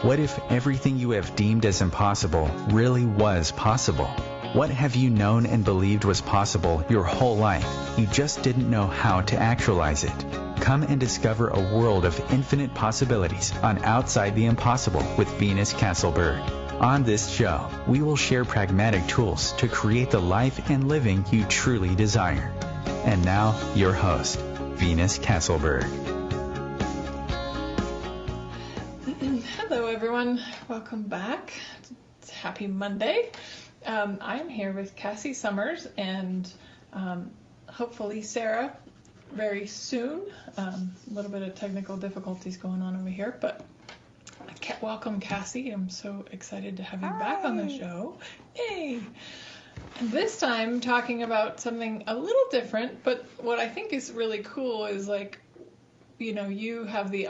What if everything you have deemed as impossible really was possible? What have you known and believed was possible your whole life? You just didn't know how to actualize it. Come and discover a world of infinite possibilities on Outside the Impossible with Venus Castleberg. On this show, we will share pragmatic tools to create the life and living you truly desire. And now, your host, Venus Castleberg. Hello, everyone. Welcome back. It's Happy Monday. I'm here with Cassy Summers and hopefully Sarah very soon. A little bit of technical difficulties going on over here, but welcome, Cassy. I'm so excited to have you back on the show. Yay! And this time talking about something a little different, but what I think is really cool is you have the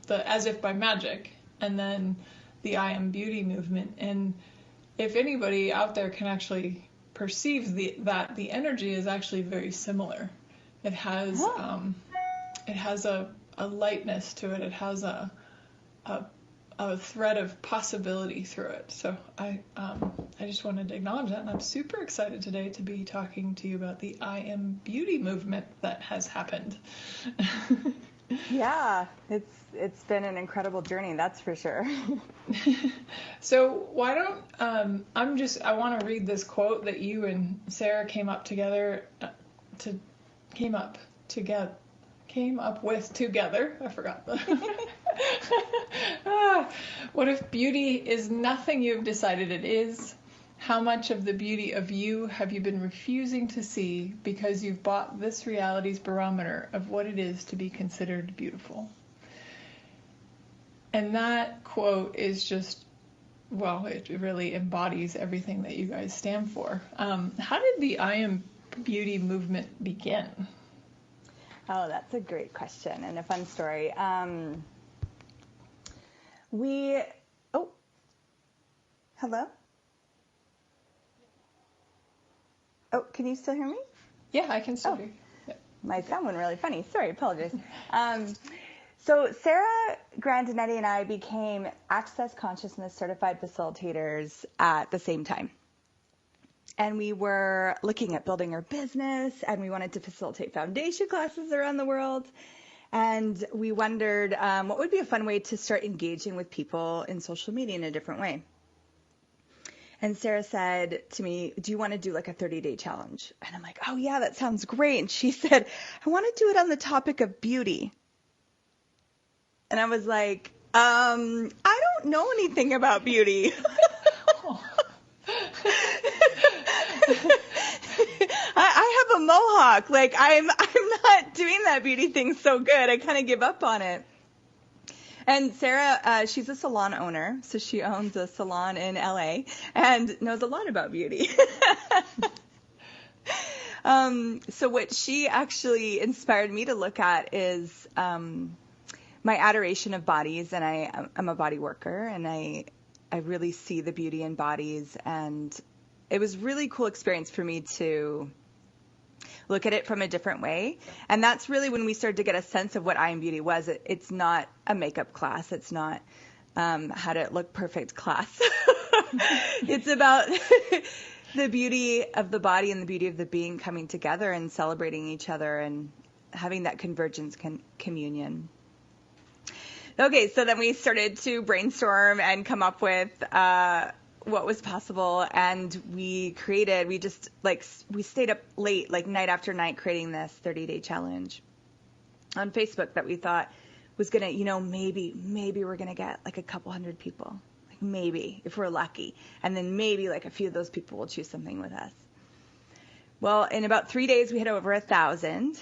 the as if by magic, and then the IAmbeauty movement. And if anybody out there can actually perceive that the energy is actually very similar. It has a lightness to it. It has a thread of possibility through it. So I just wanted to acknowledge that, and I'm super excited today to be talking to you about the IAmbeauty movement that has happened. Yeah, it's been an incredible journey, that's for sure. So why don't I want to read this quote that you and Sarah came up with together. I forgot what if beauty is nothing you've decided it is? How much of the beauty of you have you been refusing to see because you've bought this reality's barometer of what it is to be considered beautiful? And that quote is just, well, it really embodies everything that you guys stand for. How did the IAmbeauty movement begin? Oh, that's a great question and a fun story. Hello? Oh, can you still hear me? Yeah, I can still hear you. Yeah. My sound went really funny. Sorry, apologize. So Sarah Grandinetti and I became Access Consciousness certified facilitators at the same time. And we were looking at building our business, and we wanted to facilitate foundation classes around the world. And we wondered what would be a fun way to start engaging with people in social media in a different way. And Sarah said to me, do you want to do like a 30-day challenge? And I'm like, oh yeah, that sounds great. And she said, I want to do it on the topic of beauty. And I was like, I don't know anything about beauty. I have a mohawk. Like I'm not doing that beauty thing so good. I kind of give up on it. And Sarah, she's a salon owner, so she owns a salon in LA and knows a lot about beauty. So what she actually inspired me to look at is my adoration of bodies, and I'm a body worker, and I really see the beauty in bodies, and it was really cool experience for me to look at it from a different way. And that's really when we started to get a sense of what IAmbeauty was. It's not a makeup class. It's not how to look perfect class. It's about the beauty of the body and the beauty of the being coming together and celebrating each other and having that convergence communion. Okay, so then we started to brainstorm and come up with what was possible, and we stayed up late, like night after night, creating this 30-day challenge on Facebook that we thought was gonna, maybe we're gonna get like a couple hundred people, like maybe if we're lucky, and then maybe like a few of those people will choose something with us. Well, in about 3 days, we had over 1,000.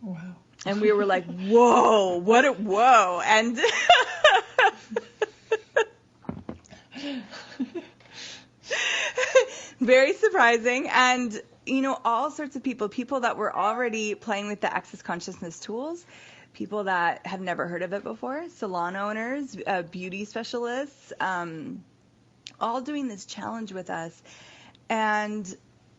Wow! And we were like, whoa, whoa, and. Very surprising. And, all sorts of people that were already playing with the Access Consciousness tools, people that have never heard of it before, salon owners, beauty specialists, all doing this challenge with us. And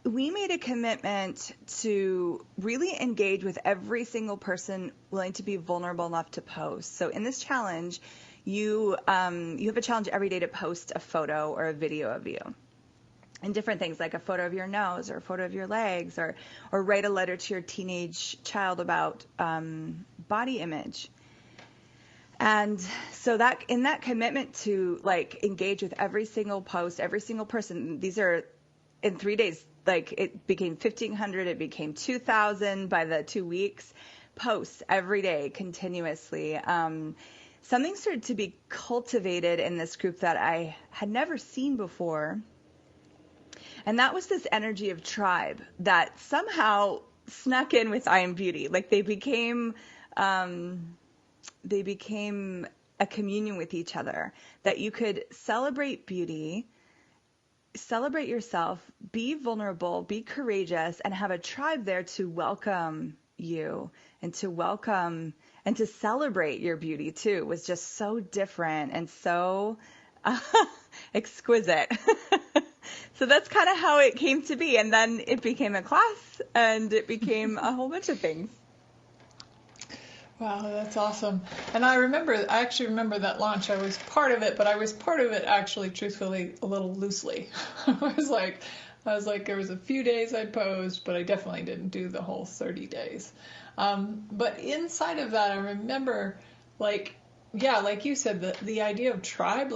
we made a commitment to really engage with every single person willing to be vulnerable enough to post. So in this challenge, you have a challenge every day to post a photo or a video of you. And different things, like a photo of your nose or a photo of your legs, or write a letter to your teenage child about body image. And so that in that commitment to like engage with every single post, every single person, these are in 3 days, like it became 1,500, it became 2,000 by the 2 weeks, posts every day continuously. Something started to be cultivated in this group that I had never seen before. And that was this energy of tribe that somehow snuck in with IAmbeauty. Like they became a communion with each other, that you could celebrate beauty, celebrate yourself, be vulnerable, be courageous, and have a tribe there to welcome you and to welcome and to celebrate your beauty too. It was just so different and so exquisite. So that's kind of how it came to be. And then it became a class and it became a whole bunch of things. Wow, that's awesome. And I actually remember that launch. I was part of it, but I was part of it actually, truthfully, a little loosely. I was like, there was a few days I'd posed, but I definitely didn't do the whole 30 days. But inside of that, I remember, like you said, the idea of tribe,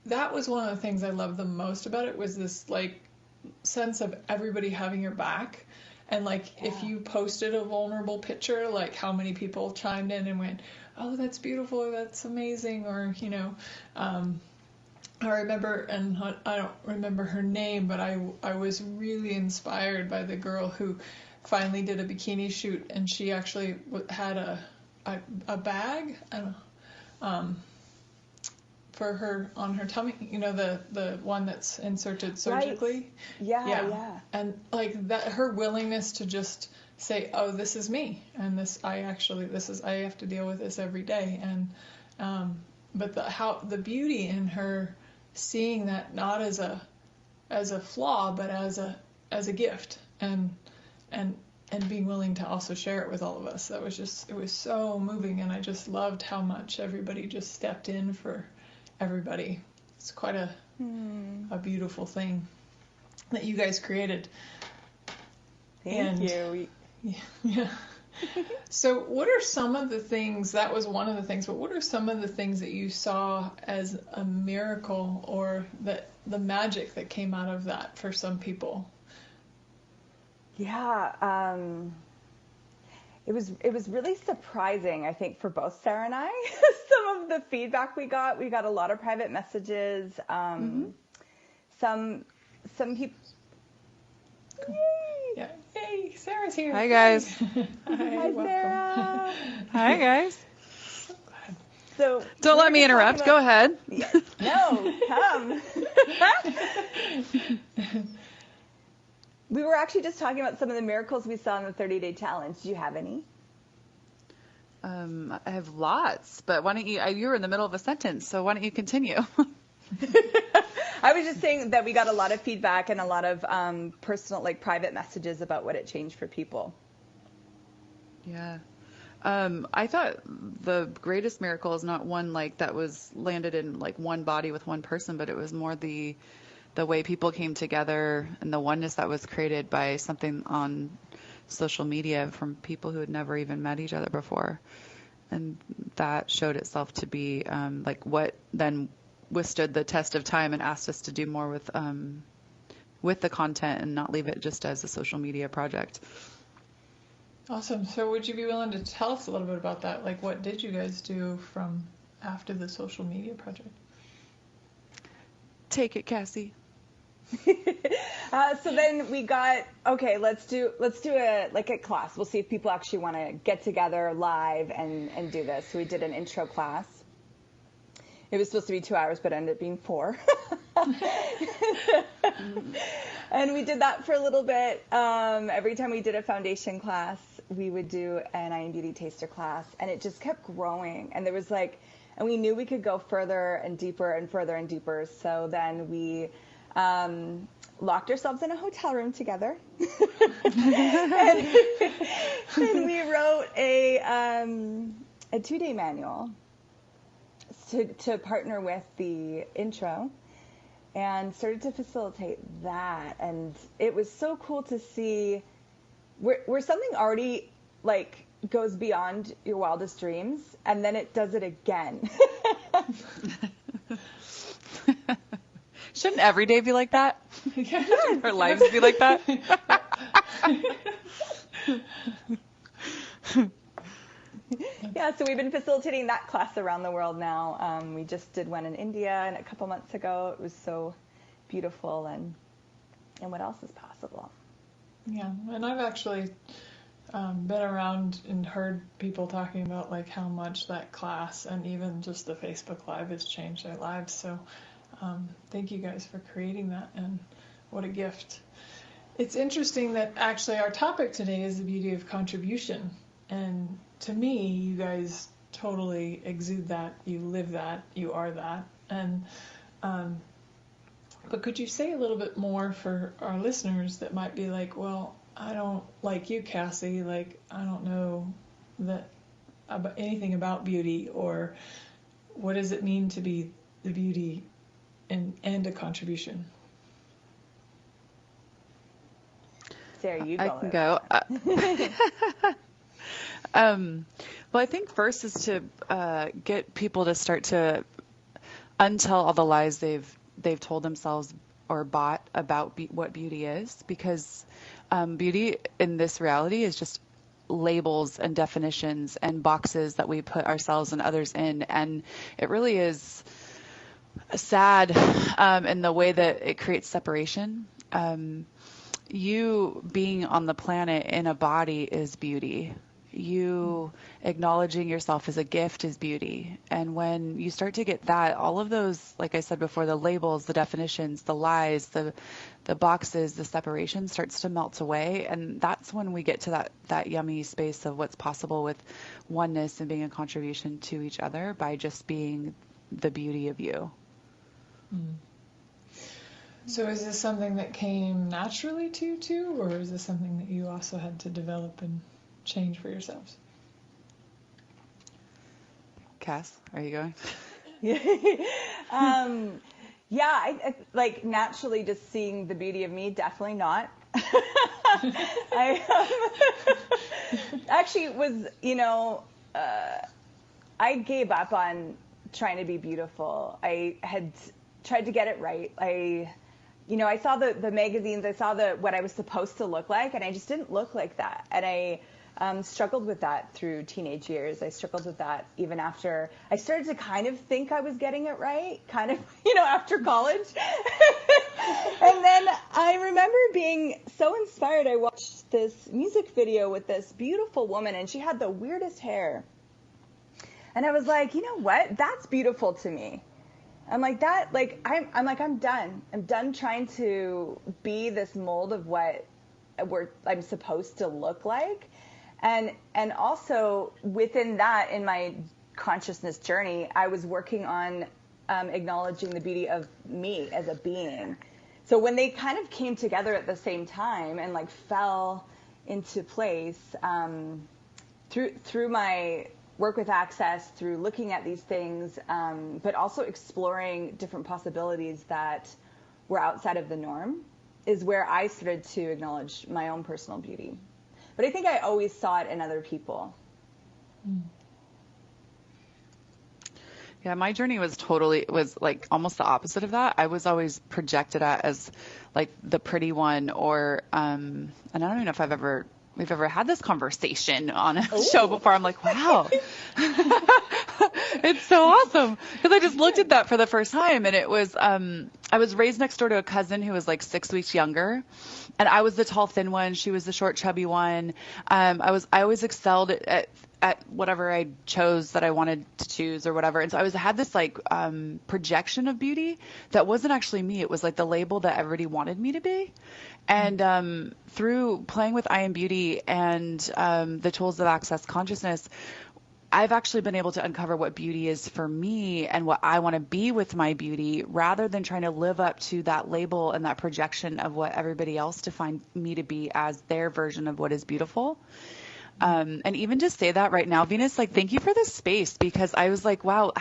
that was one of the things I loved the most about it, was this, like, sense of everybody having your back. And, if you posted a vulnerable picture, like, how many people chimed in and went, oh, that's beautiful, or that's amazing, or, I remember, and I don't remember her name, but I was really inspired by the girl who finally did a bikini shoot, and she actually had a bag, I don't know, for her, on her tummy, the one that's inserted surgically. Right. Yeah. And that, her willingness to just say, oh, this is me, and I have to deal with this every day. And but the beauty in her seeing that not as a flaw, but as a gift, and being willing to also share it with all of us. It was so moving, and I just loved how much everybody just stepped in for everybody. It's quite a beautiful thing that you guys created. Thank you. Yeah. So what are some of the things, that was one of the things, but what are some of the things that you saw as a miracle, or the magic that came out of that for some people? Yeah, it was really surprising, I think, for both Sarah and I. Some of the feedback we got a lot of private messages. Some people. Cool. Yeah. Hey, Sarah's here. Hi, guys. Hi, Sarah. Hi, guys. So glad. So Don't let me interrupt. Go ahead. No, come. We were actually just talking about some of the miracles we saw in the 30-day challenge. Do you have any? I have lots, but why don't you were in the middle of a sentence, so why don't you continue? I was just saying that we got a lot of feedback and a lot of personal, private messages about what it changed for people. Yeah. I thought the greatest miracle is not one that was landed in one body with one person, but it was more the way people came together and the oneness that was created by something on social media from people who had never even met each other before. And that showed itself to be what then withstood the test of time and asked us to do more with the content and not leave it just as a social media project. Awesome. So would you be willing to tell us a little bit about that? What did you guys do from after the social media project? Take it, Cassy. So then we got, okay, let's do a class. We'll see if people actually want to get together live and do this. So we did an intro class. It was supposed to be 2 hours, but it ended up being 4. And we did that for a little bit. Every time we did a foundation class, we would do an IAmbeauty taster class, and it just kept growing. And there was and we knew we could go further and deeper and further and deeper. So then we locked ourselves in a hotel room together, and we wrote a 2-day manual to partner with the intro, and started to facilitate that. And it was so cool to see where something already like goes beyond your wildest dreams, and then it does it again. Shouldn't every day be like that? Shouldn't our lives be like that? Yeah, so we've been facilitating that class around the world now. We just did one in India and a couple months ago. It was so beautiful, and what else is possible? Yeah, and I've actually been around and heard people talking about like how much that class and even just the Facebook Live has changed their lives. So thank you guys for creating that, and what a gift. It's interesting that actually our topic today is the beauty of contribution. And to me, you guys totally exude that, you live that, you are that. And but could you say a little bit more for our listeners that might be like, well, I don't like you, Cassy, like I don't know that about anything about beauty, or what does it mean to be the beauty and a contribution? Sarah, you go. I can go. Well, I think first is to get people to start to untell all the lies they've told themselves or bought about what beauty is, because beauty in this reality is just labels and definitions and boxes that we put ourselves and others in, and it really is sad in the way that it creates separation. You being on the planet in a body is beauty. You acknowledging yourself as a gift is beauty. And when you start to get that, all of those, like I said before, the labels, the definitions, the lies, the boxes, the separation starts to melt away. And that's when we get to that yummy space of what's possible with oneness and being a contribution to each other by just being the beauty of you. Mm. So is this something that came naturally to you too, or is this something that you also had to develop and change for yourselves? Cass, are you going? Yeah, I like naturally just seeing the beauty of me, definitely not. I actually was, I gave up on trying to be beautiful. I had tried to get it right. I saw the magazines, I saw what I was supposed to look like, and I just didn't look like that. And I struggled with that through teenage years. I struggled with that even after I started to kind of think I was getting it right, kind of, after college. And then I remember being so inspired. I watched this music video with this beautiful woman, and she had the weirdest hair. And I was like, you know what? That's beautiful to me. I'm like that. Like I'm done. I'm done trying to be this mold of what I'm supposed to look like. And also within that, in my consciousness journey, I was working on acknowledging the beauty of me as a being. So when they kind of came together at the same time and like fell into place through my work with Access, through looking at these things, but also exploring different possibilities that were outside of the norm, is where I started to acknowledge my own personal beauty. But I think I always saw it in other people. Yeah, my journey was like almost the opposite of that. I was always projected at as like the pretty one, or and I don't even know if we've ever had this conversation on a show before. I'm like, wow, it's so awesome. Because I just looked at that for the first time, and it was, I was raised next door to a cousin who was like 6 weeks younger, and I was the tall, thin one. She was the short, chubby one. I always excelled at whatever I chose that I wanted to choose or whatever. And so I had this like projection of beauty that wasn't actually me. It was like the label that everybody wanted me to be. And through playing with IAmbeauty and the tools of Access Consciousness, I've actually been able to uncover what beauty is for me and what I want to be with my beauty, rather than trying to live up to that label and that projection of what everybody else defined me to be as their version of what is beautiful. And even to say that right now, Venus, like, thank you for this space, because I was like, wow,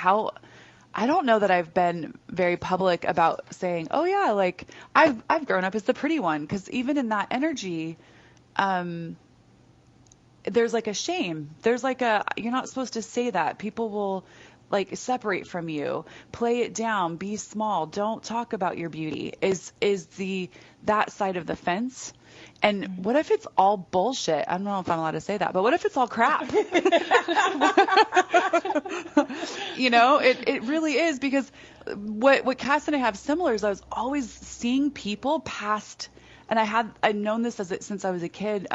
I don't know that I've been very public about saying, oh yeah, like I've grown up as the pretty one. 'Cause even in that energy, there's like a shame. There's like you're not supposed to say that. People will like separate from you, play it down, be small. Don't talk about your beauty is that side of the fence. And what if it's all bullshit? I don't know if I'm allowed to say that, but what if it's all crap? You know, it really is, because what Cass and I have similar is I was always seeing people past, and I'd known this since I was a kid.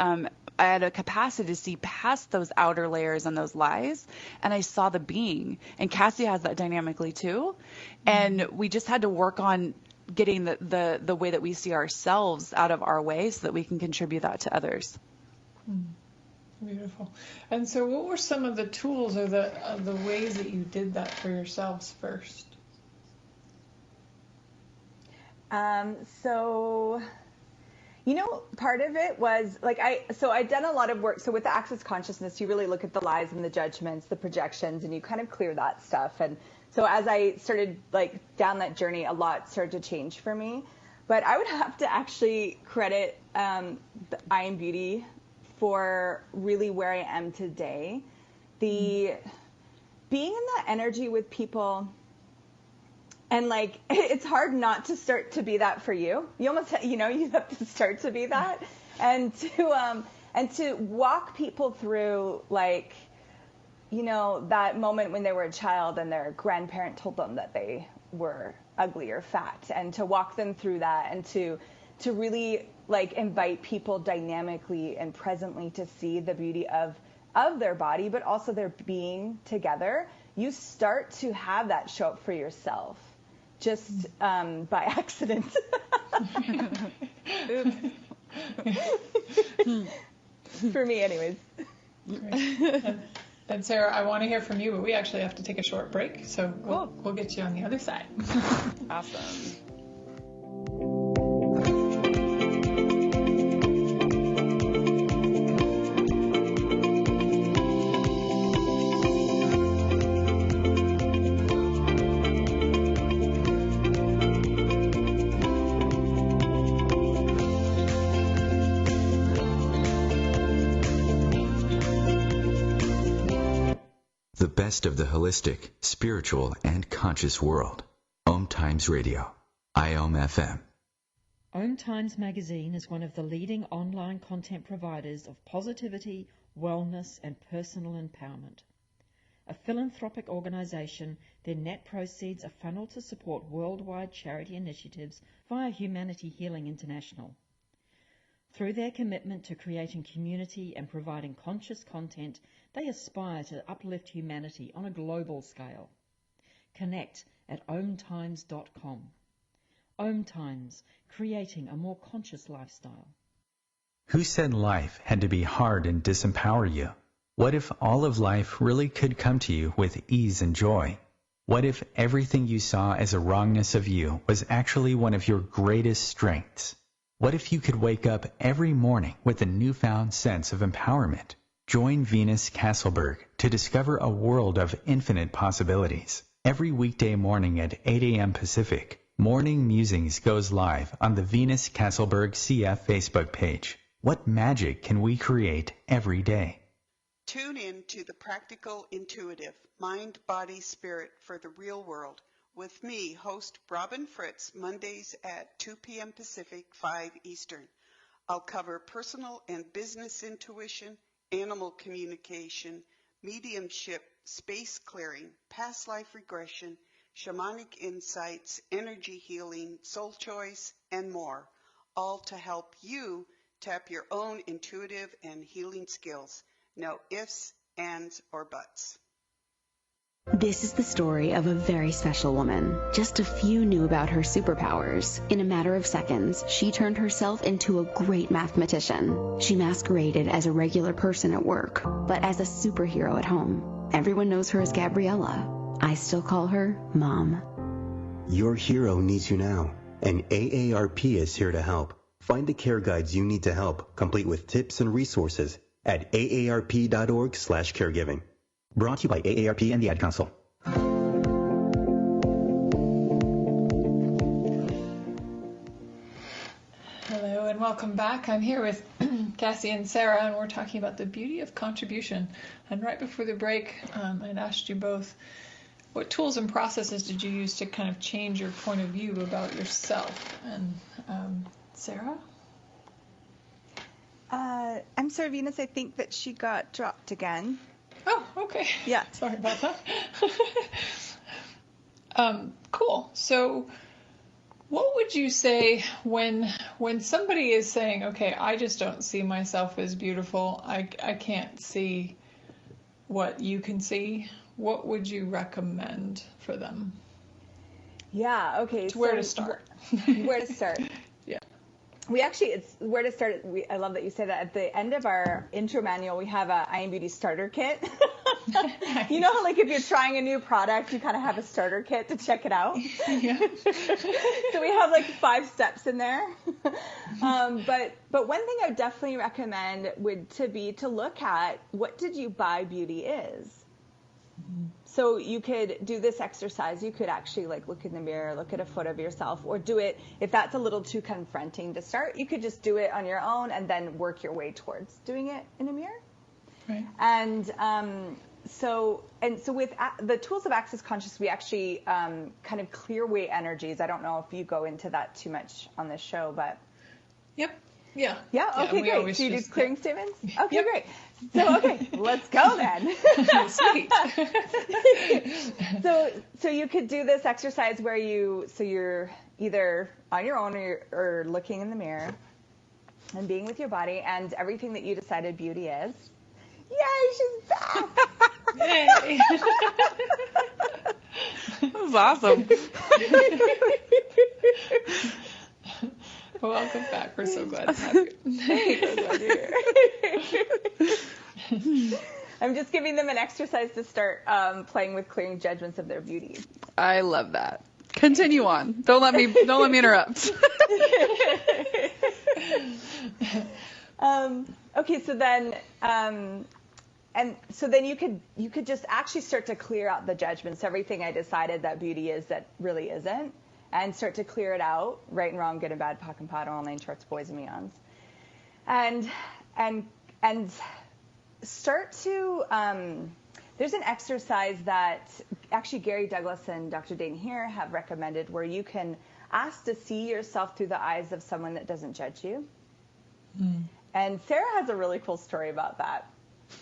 I had a capacity to see past those outer layers and those lies, and I saw the being. And Cassy has that dynamically too. And we just had to work on getting the way that we see ourselves out of our way so that we can contribute that to others. Beautiful. And so what were some of the tools or the ways that you did that for yourselves first? So, you know, part of it was like I'd done a lot of work. So with the Access Consciousness, you really look at the lies and the judgments, the projections, and you kind of clear that stuff. And so as I started like down that journey, a lot started to change for me. But I would have to actually credit the IAmbeauty for really where I am today. The being in that energy with people, and like it's hard not to start to be that for you. You almost you have to start to be that, and to walk people through like, you know, that moment when they were a child and their grandparent told them that they were ugly or fat, and to walk them through that, and to really like invite people dynamically and presently to see the beauty of their body, but also their being together. You start to have that show up for yourself just by accident. For me anyways. Great. And Sarah, I want to hear from you, but we actually have to take a short break, so we'll get you on the other side. Awesome. The best of the holistic, spiritual, and conscious world. OMTimes Radio. IAmFM. OMTimes magazine is one of the leading online content providers of positivity, wellness, and personal empowerment. A philanthropic organization, their net proceeds are funneled to support worldwide charity initiatives via Humanity Healing International. Through their commitment to creating community and providing conscious content, they aspire to uplift humanity on a global scale. Connect at omtimes.com. OMTimes, creating a more conscious lifestyle. Who said life had to be hard and disempower you? What if all of life really could come to you with ease and joy? What if everything you saw as a wrongness of you was actually one of your greatest strengths? What if you could wake up every morning with a newfound sense of empowerment? Join Venus Castleberg to discover a world of infinite possibilities. Every weekday morning at 8 a.m. Pacific, Morning Musings goes live on the Venus Castleberg CF Facebook page. What magic can we create every day? Tune in to the Practical Intuitive, Mind, Body, Spirit for the Real World with me, host Robin Fritz, Mondays at 2 p.m. Pacific, 5 Eastern. I'll cover personal and business intuition, animal communication, mediumship, space clearing, past life regression, shamanic insights, energy healing, soul choice, and more, all to help you tap your own intuitive and healing skills. No ifs, ands, or buts. This is the story of a very special woman. Just a few knew about her superpowers. In a matter of seconds, she turned herself into a great mathematician. She masqueraded as a regular person at work, but as a superhero at home. Everyone knows her as Gabriella. I still call her Mom. Your hero needs you now, and AARP is here to help. Find the care guides you need to help, complete with tips and resources at aarp.org/caregiving. Brought to you by AARP and the Ad Council. Hello and welcome back. I'm here with Cassy and Sarah, and we're talking about the beauty of contribution. And right before the break, I'd asked you both, what tools and processes did you use to kind of change your point of view about yourself? And Sarah? I'm sorry, Venus, I think that she got dropped again. Oh, okay. Yeah. Sorry about that. Cool. So what would you say when somebody is saying, okay, I just don't see myself as beautiful, I can't see what you can see, what would you recommend for them? Yeah, okay. Where to start? Where to start? Yeah. We actually, it's where to start. I love that you say that. At the end of our intro manual, we have a IAmbeauty starter kit. You know how, like, if you're trying a new product, you kind of have a starter kit to check it out? Yeah. So we have like 5 steps in there. But one thing I would definitely recommend would to look at, what did you buy beauty is? So you could do this exercise. You could actually like look in the mirror, look at a photo of yourself, or do it, if that's a little too confronting to start, you could just do it on your own and then work your way towards doing it in a mirror. Right. And so with the tools of Access Conscious, we actually kind of clear away energies. I don't know if you go into that too much on this show, but. Yep. Yeah. Yeah. Okay, great. So you do clearing statements? Okay, yep. Great. So, okay, let's go then. Sweet. So you could do this exercise where you're either on your own or looking in the mirror and being with your body and everything that you decided beauty is. Yay, she's back! Yay. That was awesome. Welcome back. We're so glad to have you. I'm just giving them an exercise to start playing with clearing judgments of their beauty. I love that. Continue on. Don't let me interrupt. Okay, so then you could just actually start to clear out the judgments, everything I decided that beauty is that really isn't, and start to clear it out, right and wrong, good and bad, POC and POD, all nine shorts, boys and meons, and start to. There's an exercise that actually Gary Douglas and Dr. Dane here have recommended, where you can ask to see yourself through the eyes of someone that doesn't judge you. Mm. And Sarah has a really cool story about that.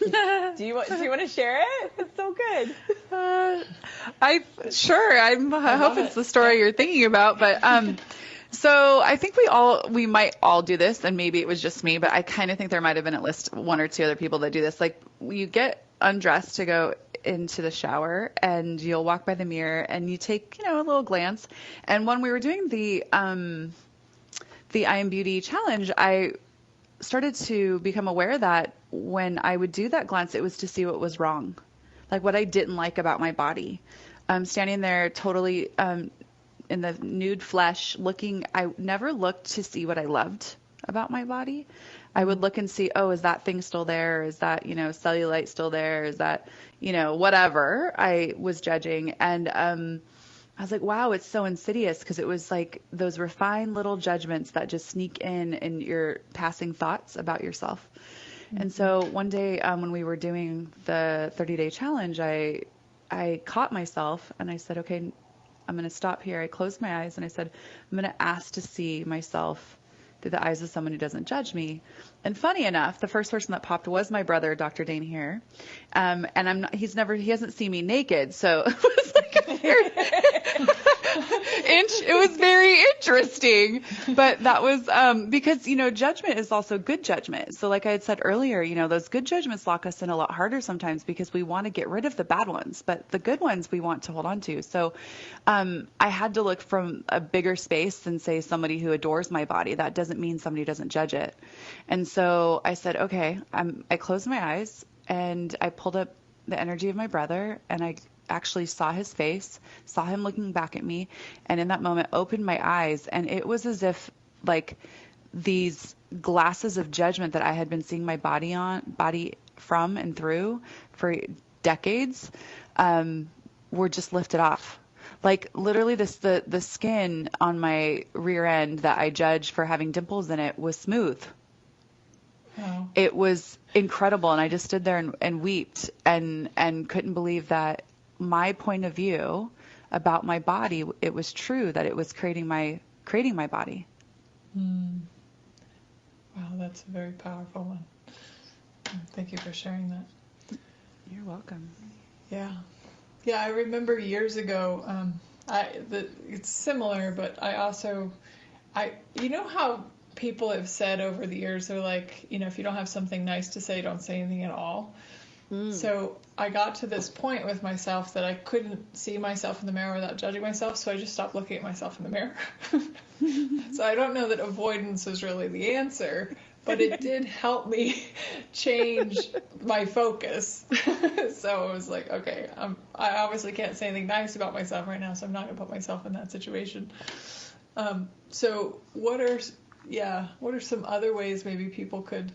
Do you want to share it? It's so good. I hope it's the story you're thinking about, but so I think we might all do this, and maybe it was just me, but I kind of think there might have been at least 1 or 2 other people that do this. Like, you get undressed to go into the shower, and you'll walk by the mirror, and you take a little glance. And when we were doing the IAmbeauty challenge, I started to become aware that when I would do that glance, it was to see what was wrong, like what I didn't like about my body. Standing there totally in the nude flesh looking, I never looked to see what I loved about my body. I would look and see, oh, is that thing still there? Is that, cellulite still there? Is that, whatever I was judging. And I was like, wow, it's so insidious, because it was like those refined little judgments that just sneak in your passing thoughts about yourself. Mm-hmm. And so one day when we were doing the 30-day challenge, I caught myself and I said, okay, I'm going to stop here. I closed my eyes and I said, I'm going to ask to see myself through the eyes of someone who doesn't judge me. And funny enough, the first person that popped was my brother, Dr. Dane here. And he hasn't seen me naked. So it was like it was very interesting. But that was, because, judgment is also good judgment. So like I had said earlier, those good judgments lock us in a lot harder sometimes, because we want to get rid of the bad ones, but the good ones we want to hold on to. So, I had to look from a bigger space than, say, somebody who adores my body. That doesn't mean somebody doesn't judge it. And so I said, okay, I closed my eyes and I pulled up the energy of my brother, and I actually saw his face, saw him looking back at me, and in that moment opened my eyes, and it was as if like these glasses of judgment that I had been seeing my body from and through for decades, were just lifted off. Like literally the skin on my rear end that I judged for having dimples in it was smooth. Wow. It was incredible. And I just stood there and wept and couldn't believe that my point of view about my body, it was true, that it was creating my body. Wow, that's a very powerful one. Thank you for sharing that. You're welcome. Yeah. Yeah, I remember years ago, it's similar, but you know how people have said over the years, they're like, if you don't have something nice to say, don't say anything at all. So I got to this point with myself that I couldn't see myself in the mirror without judging myself, so I just stopped looking at myself in the mirror. So I don't know that avoidance was really the answer, but it did help me change my focus. So I was like, okay, I obviously can't say anything nice about myself right now, so I'm not going to put myself in that situation. So what are some other ways maybe people could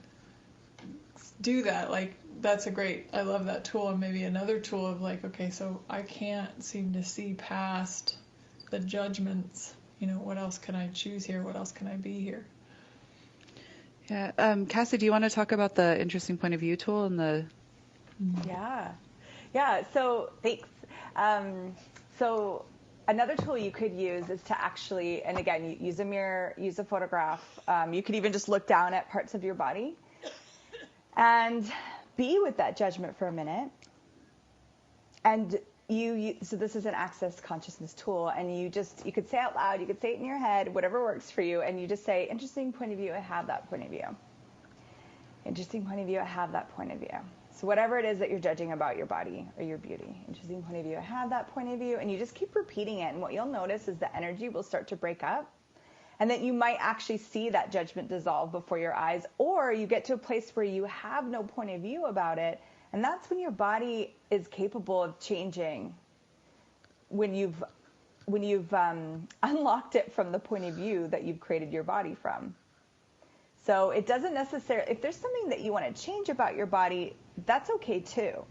do that? Like, I love that tool. And maybe another tool of like, okay, so I can't seem to see past the judgments. What else can I choose here? What else can I be here? Yeah. Cassy, do you want to talk about the interesting point of view tool and the... Yeah. So thanks. So another tool you could use is to actually, and again, use a mirror, use a photograph. You could even just look down at parts of your body and be with that judgment for a minute. And so this is an access consciousness tool, and you could say out loud, you could say it in your head, whatever works for you, and you just say, interesting point of view, I have that point of view. Interesting point of view, I have that point of view. So whatever it is that you're judging about your body or your beauty, interesting point of view, I have that point of view, and you just keep repeating it, and what you'll notice is the energy will start to break up, and that you might actually see that judgment dissolve before your eyes, or you get to a place where you have no point of view about it, and that's when your body is capable of changing, when you've unlocked it from the point of view that you've created your body from. So it doesn't necessarily, if there's something that you want to change about your body, that's okay too.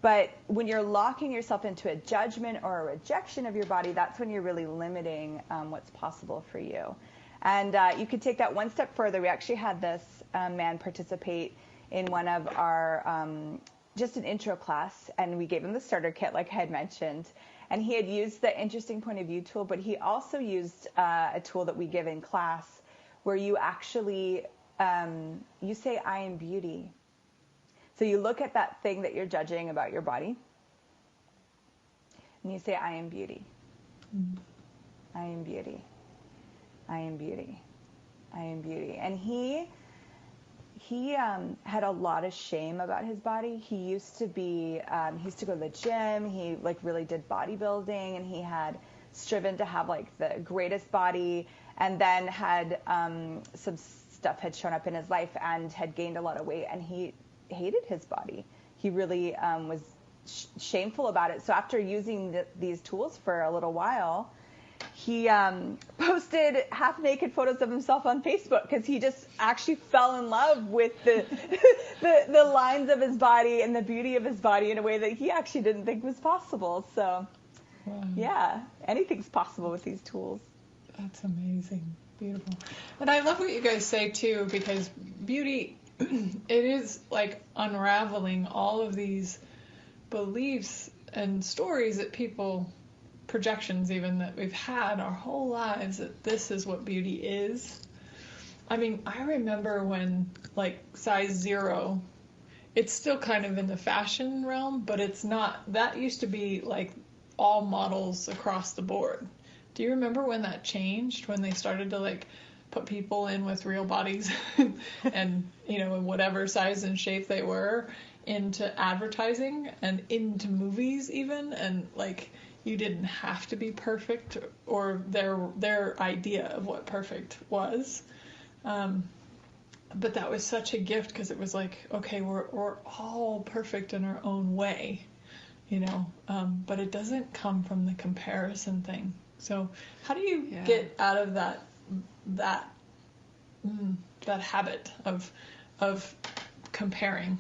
But when you're locking yourself into a judgment or a rejection of your body, that's when you're really limiting what's possible for you. And you could take that one step further. We actually had this man participate in one of our, just an intro class, and we gave him the starter kit, like I had mentioned. And he had used the interesting point of view tool, but he also used a tool that we give in class where you actually, you say, I am beauty. So you look at that thing that you're judging about your body, and you say, I am beauty. I am beauty. I am beauty. I am beauty. And he had a lot of shame about his body. He used to go to the gym. He really did bodybuilding, and he had striven to have the greatest body, and then had some stuff had shown up in his life and had gained a lot of weight, and he hated his body. He really was shameful about it. So after using these tools for a little while, he posted half-naked photos of himself on Facebook because he just actually fell in love with the lines of his body and the beauty of his body in a way that he actually didn't think was possible. So, yeah, anything's possible with these tools. That's amazing. Beautiful. And I love what you guys say, too, because beauty, it is like unraveling all of these beliefs and stories that people... projections even that we've had our whole lives that this is what beauty is. I mean, I remember when size 0, it's still kind of in the fashion realm, but it's not. That used to be all models across the board. Do you remember when that changed, when they started to put people in with real bodies and in whatever size and shape they were into advertising and into movies even, and you didn't have to be perfect, or their idea of what perfect was. but that was such a gift because it was like, okay, we're all perfect in our own way, but it doesn't come from the comparison thing. So how do you get out of that habit of comparing?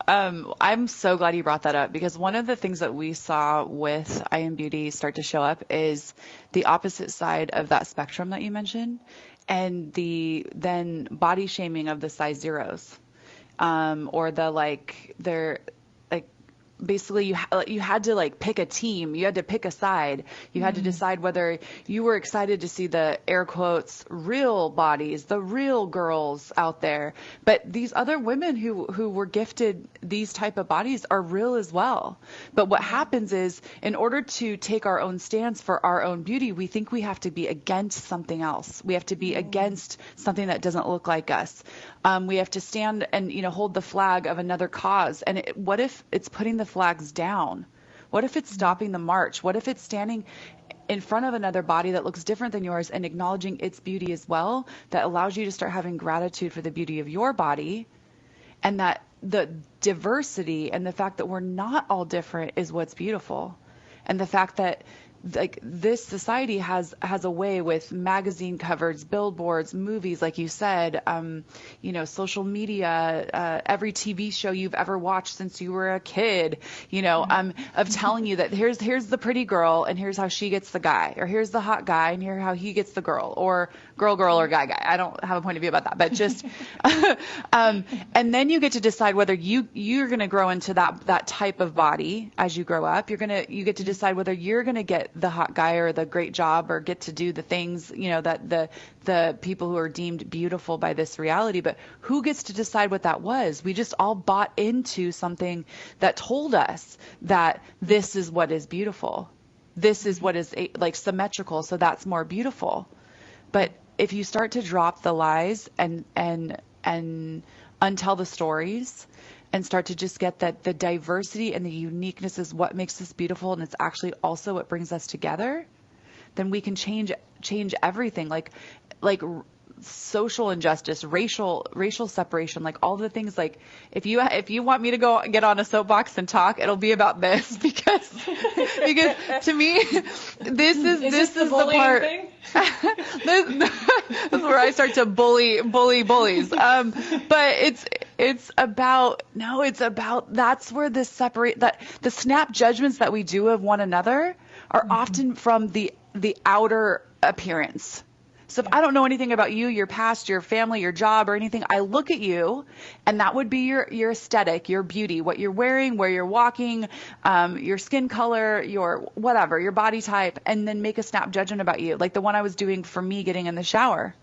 I'm so glad you brought that up, because one of the things that we saw with IAmbeauty start to show up is the opposite side of that spectrum that you mentioned, and the then body shaming of the size zeros, or they're basically you had to pick a team, you had to pick a side, you had to decide whether you were excited to see the air quotes real bodies, the real girls out there, but these other women who were gifted these type of bodies are real as well. But what happens is, in order to take our own stance for our own beauty, we think we have to be against something else. We have to be against something that doesn't look like us. We have to stand and hold the flag of another cause. And what if it's putting the flags down? What if it's stopping the march? What if it's standing in front of another body that looks different than yours and acknowledging its beauty as well, that allows you to start having gratitude for the beauty of your body, and that the diversity and the fact that we're not all different is what's beautiful. And the fact that this society has a way with magazine covers, billboards, movies, like you said, social media, every TV show you've ever watched since you were a kid, of telling you that here's the pretty girl and here's how she gets the guy, or here's the hot guy and here's how he gets the girl, or girl or guy. I don't have a point of view about that, but just, and then you get to decide whether you're going to grow into that type of body as you grow up. You get to decide whether you're going to get the hot guy or the great job, or get to do the things, that the people who are deemed beautiful by this reality. But who gets to decide what that was? We just all bought into something that told us that this is what is beautiful. This is what is symmetrical. So that's more beautiful. But if you start to drop the lies and untell the stories, and start to just get that the diversity and the uniqueness is what makes us beautiful, and it's actually also what brings us together, then we can change everything, like social injustice, racial separation, all the things. If you want me to go get on a soapbox and talk, it'll be about this, because to me this is the part thing? this is where I start to bullies. But it's about that's where the snap judgments that we do of one another are often from the outer appearance. So if I don't know anything about you, your past, your family, your job, or anything, I look at you, and that would be your aesthetic, your beauty, what you're wearing, where you're walking, your skin color, your whatever, your body type, and then make a snap judgment about you, like the one I was doing for me getting in the shower.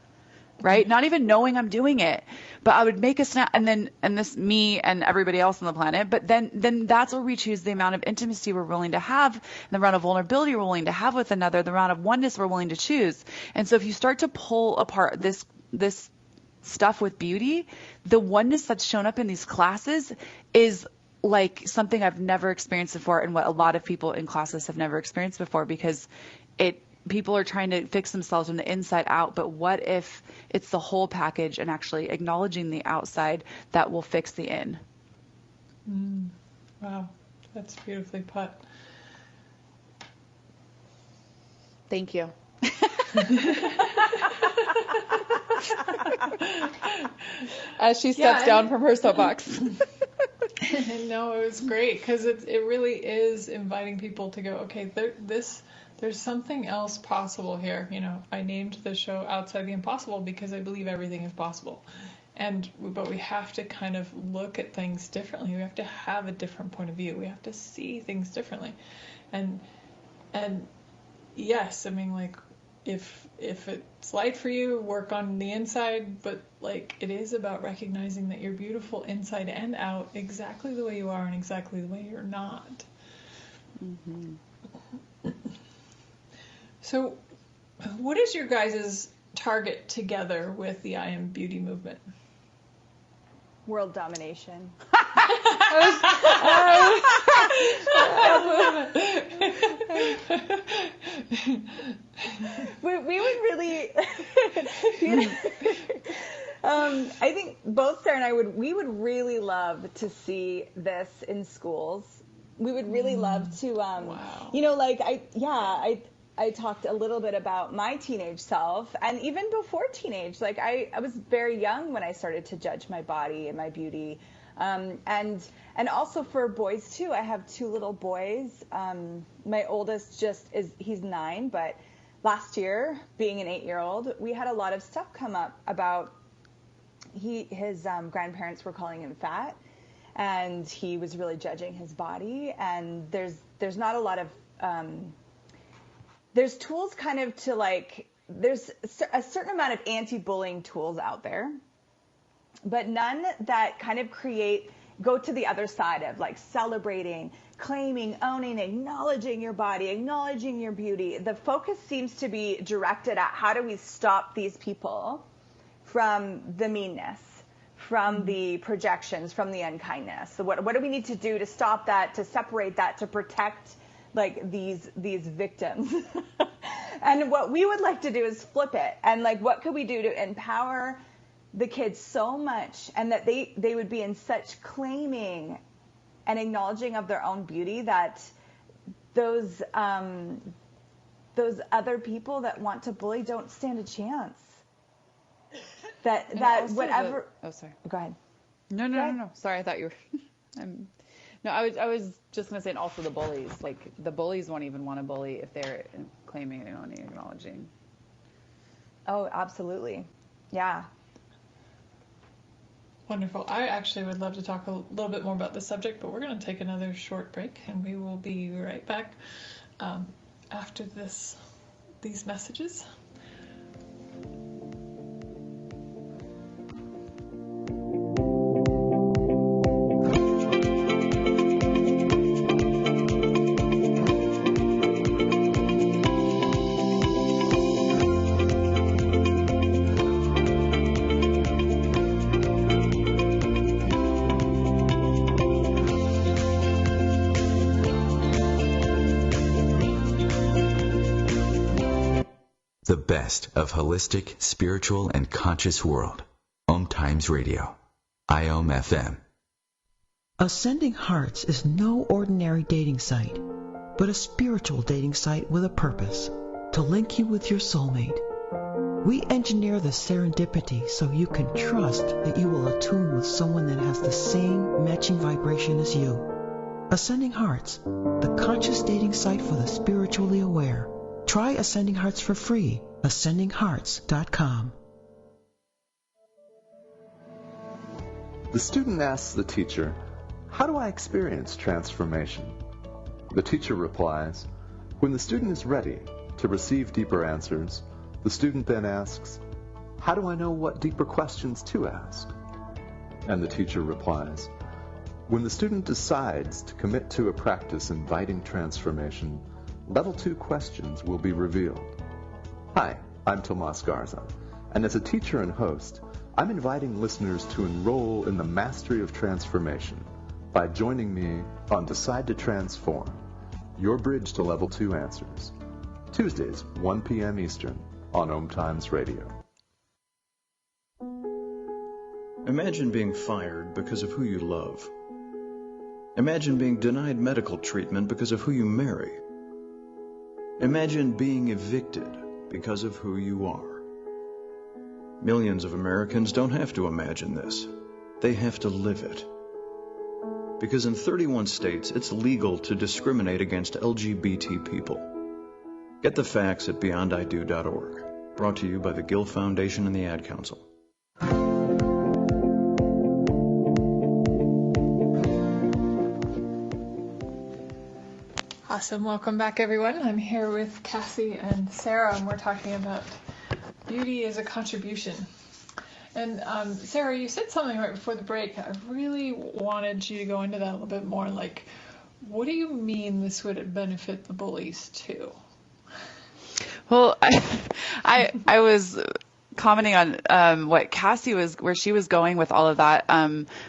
Right? Not even knowing I'm doing it, but I would make a snap, and this me and everybody else on the planet. But then that's where we choose the amount of intimacy we're willing to have, and the amount of vulnerability we're willing to have with another, the amount of oneness we're willing to choose. And so if you start to pull apart this stuff with beauty, the oneness that's shown up in these classes is like something I've never experienced before, and what a lot of people in classes have never experienced before, because people are trying to fix themselves from the inside out, but what if it's the whole package, and actually acknowledging the outside that will fix the in? Wow, that's beautifully put. Thank you. As she steps down from her soapbox. No, it was great, because it really is inviting people to go, okay, there's something else possible here. I named the show Outside the Impossible because I believe everything is possible. But we have to kind of look at things differently. We have to have a different point of view. We have to see things differently. And yes, I mean, if it's light for you, work on the inside, but it is about recognizing that you're beautiful inside and out, exactly the way you are and exactly the way you're not. Mm-hmm. So what is your guys' target together with the IAmbeauty movement? World domination. We would really, we would really love to see this in schools. We would really love to, I talked a little bit about my teenage self, and even before teenage, like I was very young when I started to judge my body and my beauty. And also for boys too, I have 2 little boys. My oldest he's 9, but last year, being an 8-year-old, we had a lot of stuff come up about his grandparents were calling him fat, and he was really judging his body. And there's not a lot of there's tools kind of to there's a certain amount of anti-bullying tools out there, but none that kind of go to the other side of celebrating, claiming, owning, acknowledging your body, acknowledging your beauty. The focus seems to be directed at how do we stop these people from the meanness, from the projections, from the unkindness. So what do we need to do to stop that, to separate that, to protect these victims? And what we would like to do is flip it. And what could we do to empower the kids so much, and that they would be in such claiming and acknowledging of their own beauty that those other people that want to bully don't stand a chance. That whatever. Sorry. Go ahead. No. Sorry, I thought you were. No, I was just gonna say, and also the bullies. The bullies won't even want to bully if they're claiming and owning, acknowledging. Oh, absolutely. Yeah. Wonderful. I actually would love to talk a little bit more about this subject, but we're going to take another short break, and we will be right back after these messages. The best of holistic, spiritual, and conscious world. OMTimes Radio. IAmbeauty. Ascending Hearts is no ordinary dating site, but a spiritual dating site with a purpose, to link you with your soulmate. We engineer the serendipity so you can trust that you will attune with someone that has the same matching vibration as you. Ascending Hearts, the conscious dating site for the spiritually aware. Try Ascending Hearts for free. AscendingHearts.com. The student asks the teacher, "How do I experience transformation?" The teacher replies, "When the student is ready to receive deeper answers, the student then asks, 'How do I know what deeper questions to ask?' And the teacher replies, 'When the student decides to commit to a practice inviting transformation, Level 2 questions will be revealed.'" Hi, I'm Tomas Garza, and as a teacher and host, I'm inviting listeners to enroll in the Mastery of Transformation by joining me on Decide to Transform, your bridge to Level 2 answers, Tuesdays, 1 p.m. Eastern, on OMTimes Radio. Imagine being fired because of who you love. Imagine being denied medical treatment because of who you marry. Imagine being evicted because of who you are. Millions of Americans don't have to imagine this. They have to live it. Because in 31 states, it's legal to discriminate against LGBT people. Get the facts at beyondido.org. Brought to you by the Gill Foundation and the Ad Council. Awesome. Welcome back, everyone. I'm here with Cassy and Sarah, and we're talking about beauty as a contribution. And Sarah, you said something right before the break. I really wanted you to go into that a little bit more. What do you mean this would benefit the bullies too? Well, I was commenting on what Cassy where she was going with all of that,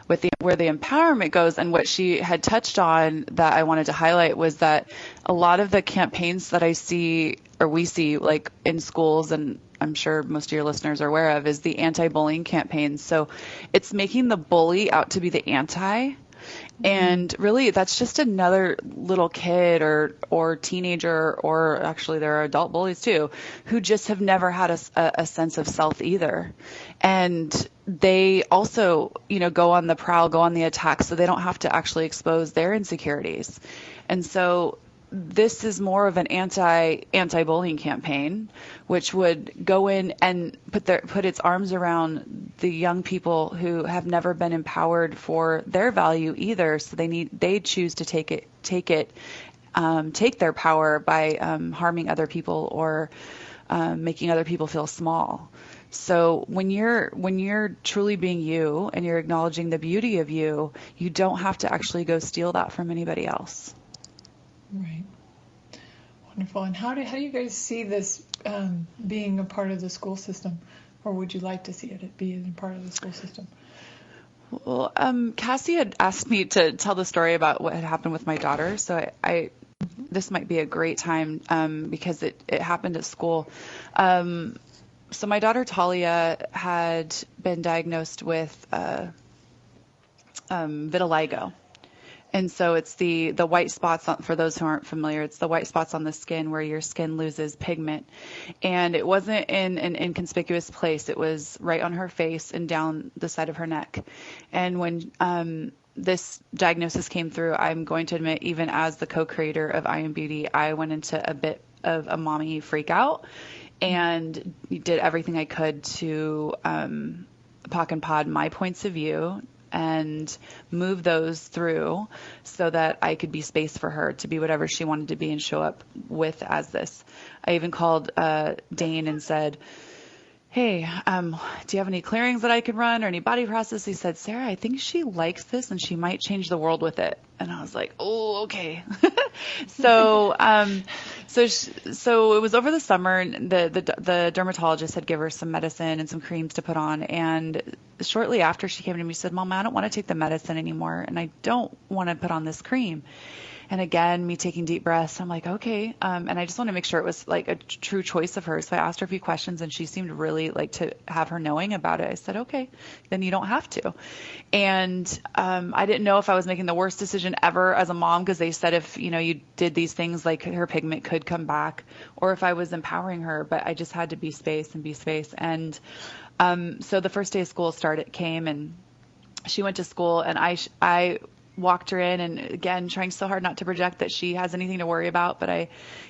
with where the empowerment goes, and what she had touched on that I wanted to highlight was that a lot of the campaigns that I see, or we see, in schools and I'm sure most of your listeners are aware of, is the anti-bullying campaign. So it's making the bully out to be the anti. And really, that's just another little kid or teenager, or actually there are adult bullies too, who just have never had a sense of self either. And they also, go on the prowl, go on the attack, so they don't have to actually expose their insecurities. And so this is more of an anti-bullying campaign, which would go in and put its arms around the young people who have never been empowered for their value either. So they choose to take their power by harming other people or making other people feel small. So when you're truly being you and you're acknowledging the beauty of you, you don't have to actually go steal that from anybody else. Right. Wonderful. And how do you guys see this being a part of the school system, or would you like to see it be a part of the school system? Well, Cassy had asked me to tell the story about what had happened with my daughter, so this might be a great time because it happened at school. So my daughter Talia had been diagnosed with vitiligo. And so it's the white spots for those who aren't familiar, it's the white spots on the skin where your skin loses pigment. And it wasn't in an inconspicuous place. It was right on her face and down the side of her neck. And when this diagnosis came through, I'm going to admit, even as the co-creator of IAmbeauty, I went into a bit of a mommy freak out and did everything I could to pock and pod my points of view and move those through so that I could be space for her to be whatever she wanted to be and show up with as this. I even called Dane and said, hey, do you have any clearings that I could run or any body process? He said, Sarah, I think she likes this and she might change the world with it. And I was like, oh, okay. So it was over the summer, and the dermatologist had given her some medicine and some creams to put on. And shortly after, she came to me and said, Mom, I don't want to take the medicine anymore, and I don't want to put on this cream. And again, me taking deep breaths, I'm like, okay. And I just want to make sure it was like a true choice of hers. So I asked her a few questions and she seemed really like to have her knowing about it. I said, okay, then you don't have to. And I didn't know if I was making the worst decision ever as a mom, because they said if, you did these things, like her pigment could come back, or if I was empowering her, but I just had to be space and be space. And so the first day of school came and she went to school, and I walked her in, and again, trying so hard not to project that she has anything to worry about, but I,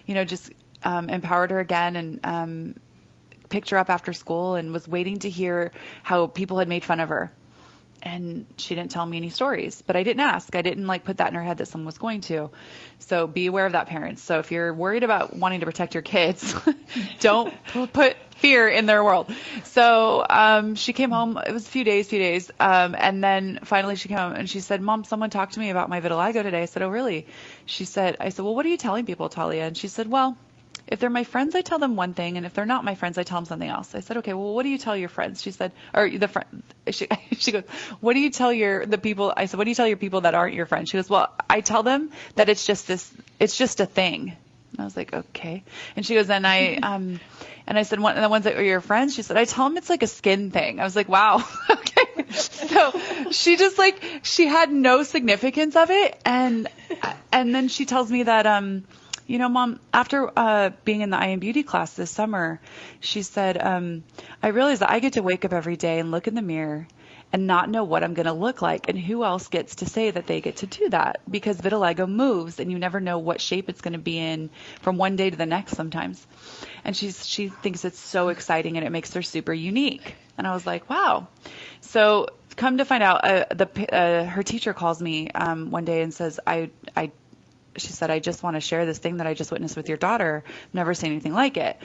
just empowered her again and picked her up after school and was waiting to hear how people had made fun of her. And she didn't tell me any stories, but I didn't ask. I didn't put that in her head that someone was going to. So be aware of that, parents. So if you're worried about wanting to protect your kids, don't put fear in their world. So she came home. It was a few days. And then finally she came home and she said, Mom, someone talked to me about my vitiligo today. I said, oh, really? I said, well, what are you telling people, Talia? And she said, well, if they're my friends, I tell them one thing, and if they're not my friends, I tell them something else. I said, okay, well, what do you tell your friends? She said, or the friend, she goes, what do you tell the people? I said, what do you tell your people that aren't your friends? She goes, well, I tell them that it's just a thing. And I was like, okay. And she goes, and I said, and the ones that are your friends, she said, I tell them it's like a skin thing. I was like, wow. Okay. So she just she had no significance of it. And then she tells me that, Mom, after being in the IAmbeauty class this summer, she said, I realized that I get to wake up every day and look in the mirror and not know what I'm going to look like, and who else gets to say that they get to do that, because vitiligo moves and you never know what shape it's going to be in from one day to the next sometimes. And she thinks it's so exciting and it makes her super unique. And I was like, wow. So come to find out, her teacher calls me one day and says, she said, I just want to share this thing that I just witnessed with your daughter. I've never seen anything like it.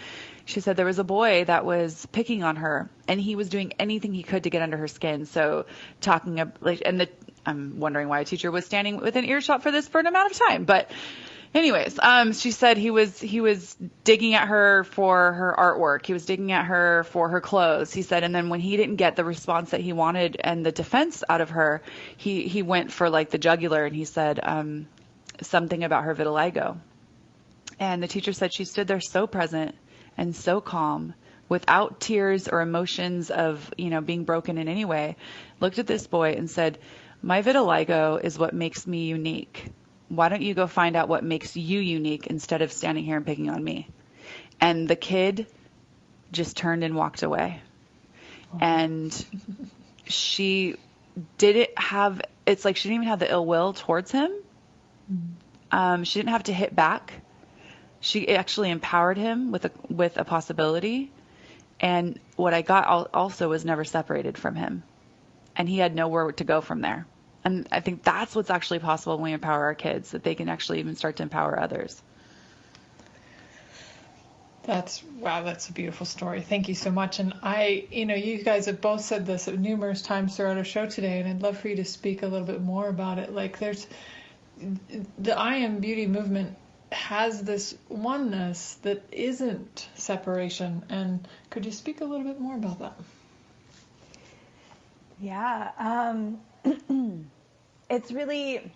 She said there was a boy that was picking on her, and he was doing anything he could to get under her skin. So I'm wondering why a teacher was standing within earshot for an amount of time. But anyways, she said he was digging at her for her artwork. He was digging at her for her clothes. He said, and then when he didn't get the response that he wanted and the defense out of her, he went for the jugular, and he said, something about her vitiligo. And the teacher said she stood there so present and so calm, without tears or emotions of, being broken in any way, looked at this boy and said, "My vitiligo is what makes me unique. Why don't you go find out what makes you unique instead of standing here and picking on me?" And the kid just turned and walked away. And she didn't have, it's like she didn't even have the ill will towards him. She didn't have to hit back. She actually empowered him with a possibility. And what I got also was never separated from him. And he had nowhere to go from there. And I think that's what's actually possible when we empower our kids, that they can actually even start to empower others. That's a beautiful story. Thank you so much. And you guys have both said this numerous times throughout our show today, and I'd love for you to speak a little bit more about it. Like, there's the IAmbeauty movement has this oneness that isn't separation. And could you speak a little bit more about that? Yeah. It's really,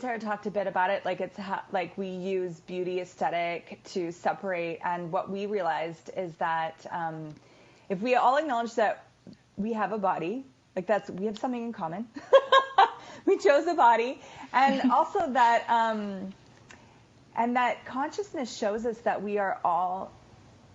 Sarah talked a bit about it. Like, it's like we use beauty aesthetic to separate. And what we realized is that if we all acknowledge that we have a body, like we have something in common. We chose a body. And also that, and that consciousness shows us that we are all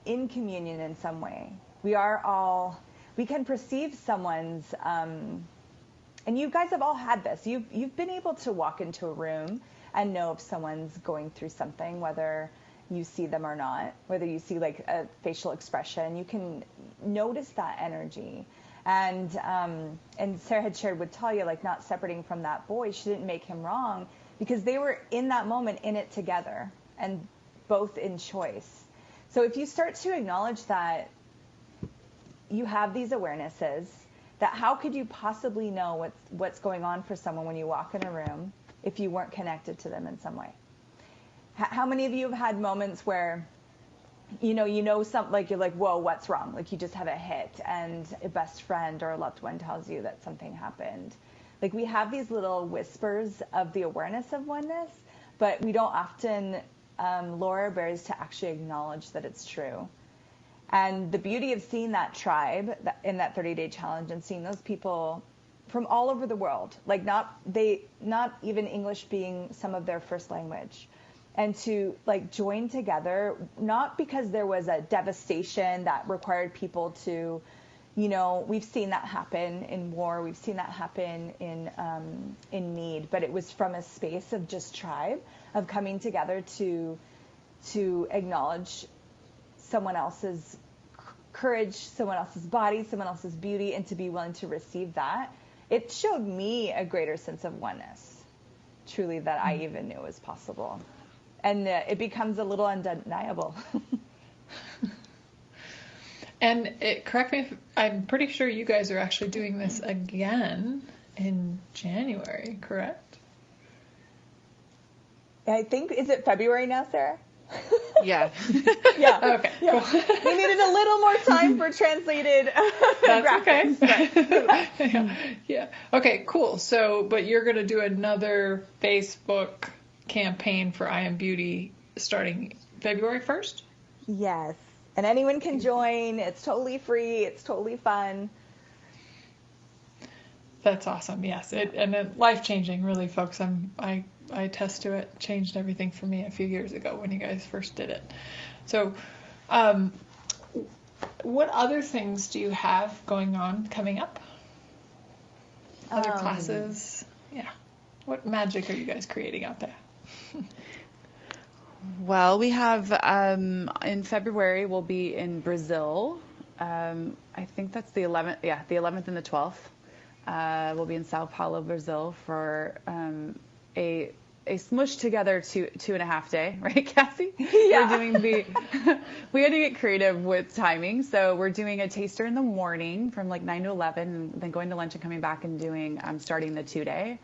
in communion in some way. We can perceive someone's, and you guys have all had this. You've been able to walk into a room and know if someone's going through something, whether you see them or not, whether you see like a facial expression. You can notice that energy. And Sarah had shared with Talia, like, not separating from that boy. She didn't make him wrong because they were in that moment in it together and both in choice. So if you start to acknowledge that you have these awarenesses, that how could you possibly know what's going on for someone when you walk in a room if you weren't connected to them in some way? How many of you have had moments where, something, like, you're like, whoa, what's wrong? Like, you just have a hit and a best friend or a loved one tells you that something happened. Like, we have these little whispers of the awareness of oneness, but we don't often lower our barriers to actually acknowledge that it's true. And the beauty of seeing that tribe in that 30-day challenge and seeing those people from all over the world, like not even English being some of their first language, and to like join together, not because there was a devastation that required people to, we've seen that happen in war, we've seen that happen in need, but it was from a space of just tribe, of coming together to acknowledge someone else's courage, someone else's body, someone else's beauty, and to be willing to receive that. It showed me a greater sense of oneness, truly, that I even knew was possible. And it becomes a little undeniable. And correct me if I'm pretty sure you guys are actually doing this again in January, correct? I think, is it February now, Sarah? Yeah. Yeah. Okay. Yeah. Cool. We needed a little more time for translated That's graphics. Okay. Yeah. Okay, cool. So, but you're going to do another Facebook campaign for IAmbeauty starting February 1st? Yes. And anyone can join. It's totally free. It's totally fun. That's awesome. Yes. And life-changing, really, folks. I attest to it. Changed everything for me a few years ago when you guys first did it. So, what other things do you have going on coming up? Other classes? Yeah. What magic are you guys creating out there? Well, we have, in February, we'll be in Brazil. I think that's the 11th. Yeah, the 11th and the 12th. We'll be in Sao Paulo, Brazil for a smushed together 2.5 day, right, Cassy? Yeah. We had to get creative with timing. So we're doing a taster in the morning from like 9 to 11, and then going to lunch and coming back and doing, starting the 2-day.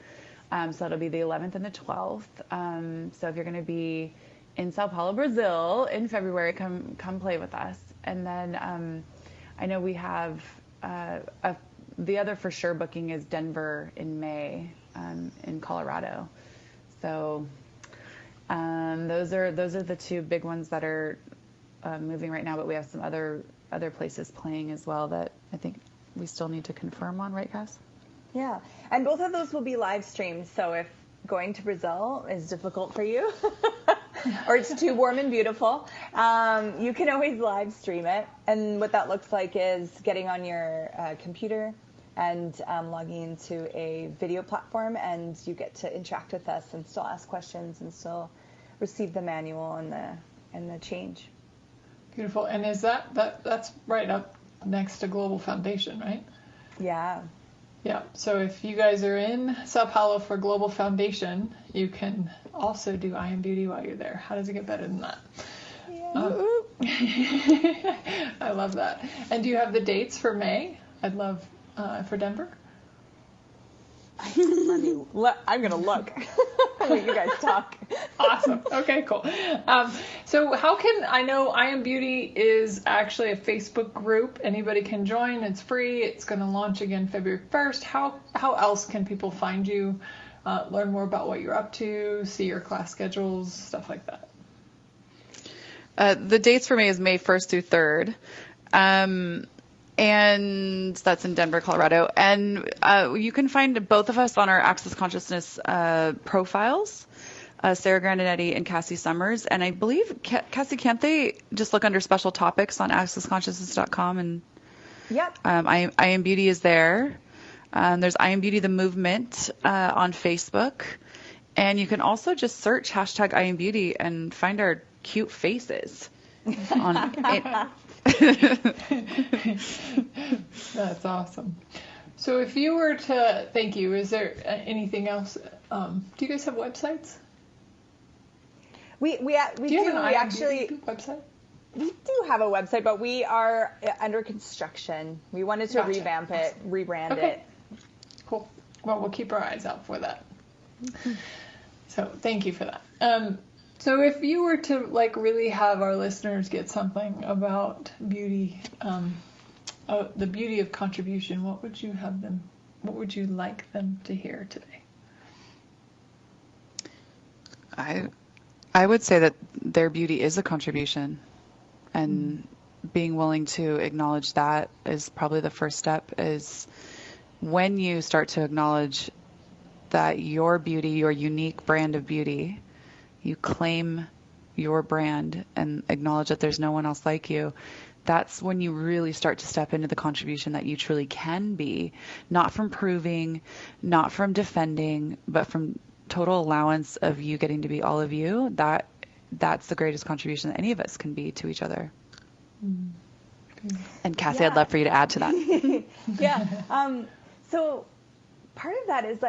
So that'll be the 11th and the 12th. So if you're going to be in Sao Paulo, Brazil in February, come play with us. And then I know we have the other for sure booking is Denver in May in Colorado. So those are the two big ones that are moving right now, but we have some other places playing as well that I think we still need to confirm on, right, Cass? Yeah, and both of those will be live streamed. So if going to Brazil is difficult for you, or it's too warm and beautiful, you can always live stream it. And what that looks like is getting on your computer and logging into a video platform, and you get to interact with us and still ask questions and still receive the manual and the change. Beautiful. And is that's right up next to Global Foundation, right? Yeah. Yeah. So if you guys are in Sao Paulo for Global Foundation, you can also do IAmbeauty while you're there. How does it get better than that? I love that. And do you have the dates for May? I'd love for Denver. I'm going to look. I'll let you guys talk. Awesome. Okay, cool. So I know IAmbeauty is actually a Facebook group. Anybody can join. It's free. It's going to launch again February 1st. How else can people find you, learn more about what you're up to, see your class schedules, stuff like that? The dates for May is May 1st through 3rd. And that's in Denver, Colorado. And you can find both of us on our Access Consciousness profiles, Sarah Grandinetti and Cassy Summers. And I believe, Cassy, can't they just look under special topics on accessconsciousness.com? And yep. IAmbeauty is there. There's IAmbeauty the Movement on Facebook. And you can also just search hashtag IAmbeauty and find our cute faces on it. That's awesome. So if you were to, thank you, is there anything else? Do you guys have websites? We actually website? We do have a website, but we are under construction. We wanted to revamp it, rebrand it. Cool. Well, we'll keep our eyes out for that. So thank you for that. So if you were to really have our listeners get something about beauty, the beauty of contribution, what would you like them to hear today? I would say that their beauty is a contribution, and being willing to acknowledge that is probably the first step. Is when you start to acknowledge that your beauty, your unique brand of beauty, you claim your brand and acknowledge that there's no one else like you, that's when you really start to step into the contribution that you truly can be, not from proving, not from defending, but from total allowance of you getting to be all of you. That's the greatest contribution that any of us can be to each other. And Cassy, I'd love for you to add to that. Yeah. So part of that is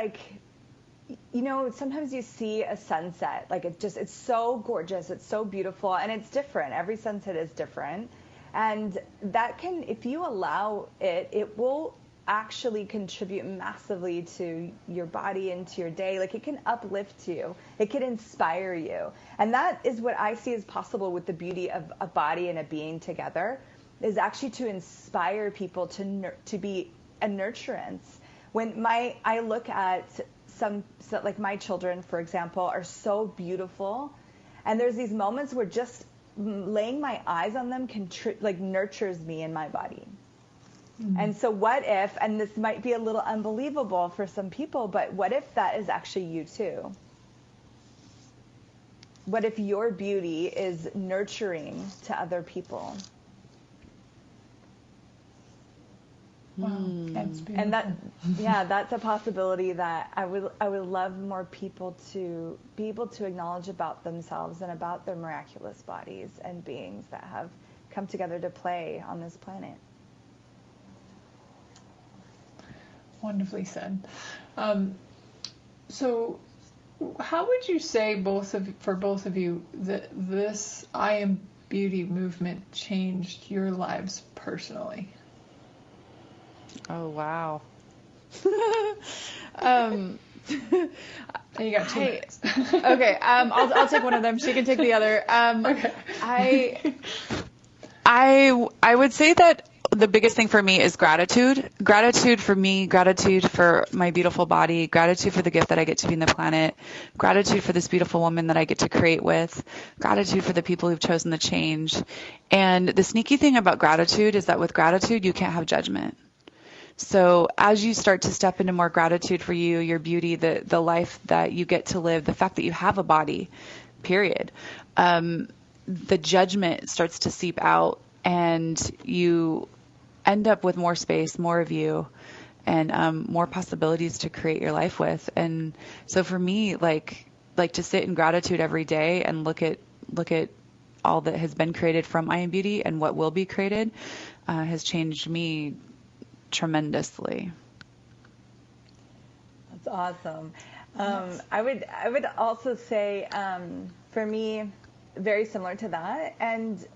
sometimes you see a sunset, it's so gorgeous, it's so beautiful, and it's different. Every sunset is different. And that can, if you allow it, it will actually contribute massively to your body and to your day. It can uplift you. It can inspire you. And that is what I see as possible with the beauty of a body and a being together, is actually to inspire people to be a nurturance. When I look at my children, for example, are so beautiful, and there's these moments where just laying my eyes on them nurtures me in my body. And so what if, and this might be a little unbelievable for some people, but what if that is actually you too? What if your beauty is nurturing to other people? Wow, that's beautiful. And that's a possibility that I would love more people to be able to acknowledge about themselves and about their miraculous bodies and beings that have come together to play on this planet. Wonderfully said. So how would you say for both of you that this IAmbeauty movement changed your lives personally? Oh, wow. You got 2 minutes. Okay, I'll take one of them. She can take the other. Okay. I would say that the biggest thing for me is gratitude. Gratitude for me, gratitude for my beautiful body, gratitude for the gift that I get to be in the planet, gratitude for this beautiful woman that I get to create with, gratitude for the people who've chosen the change. And the sneaky thing about gratitude is that with gratitude, you can't have judgment. So as you start to step into more gratitude for you, your beauty, the life that you get to live, the fact that you have a body, period, the judgment starts to seep out, and you end up with more space, more of you, and more possibilities to create your life with. And so for me, like to sit in gratitude every day and look at all that has been created from IAmbeauty and what will be created has changed me tremendously. That's awesome. I would also say for me, very similar to that, and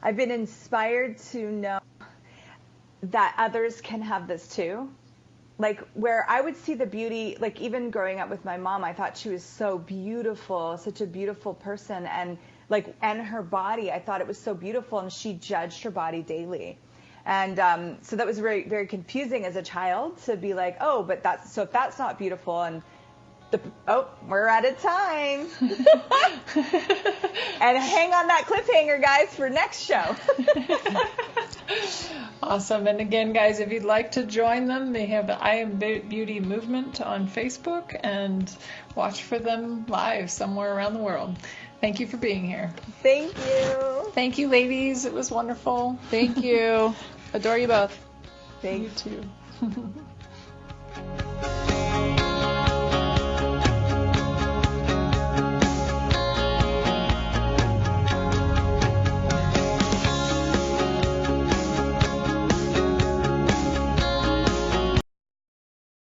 I've been inspired to know that others can have this too. Like where I would see the beauty, like even growing up with my mom, I thought she was so beautiful, such a beautiful person, and her body, I thought it was so beautiful, and she judged her body daily. And so that was very, very confusing as a child to be like, oh, but if that's not beautiful, and we're out of time. And hang on that cliffhanger, guys, for next show. Awesome. And again, guys, if you'd like to join them, they have the IAmbeauty movement on Facebook, and watch for them live somewhere around the world. Thank you for being here. Thank you. Thank you, ladies. It was wonderful. Thank you. Adore you both. Thank you too.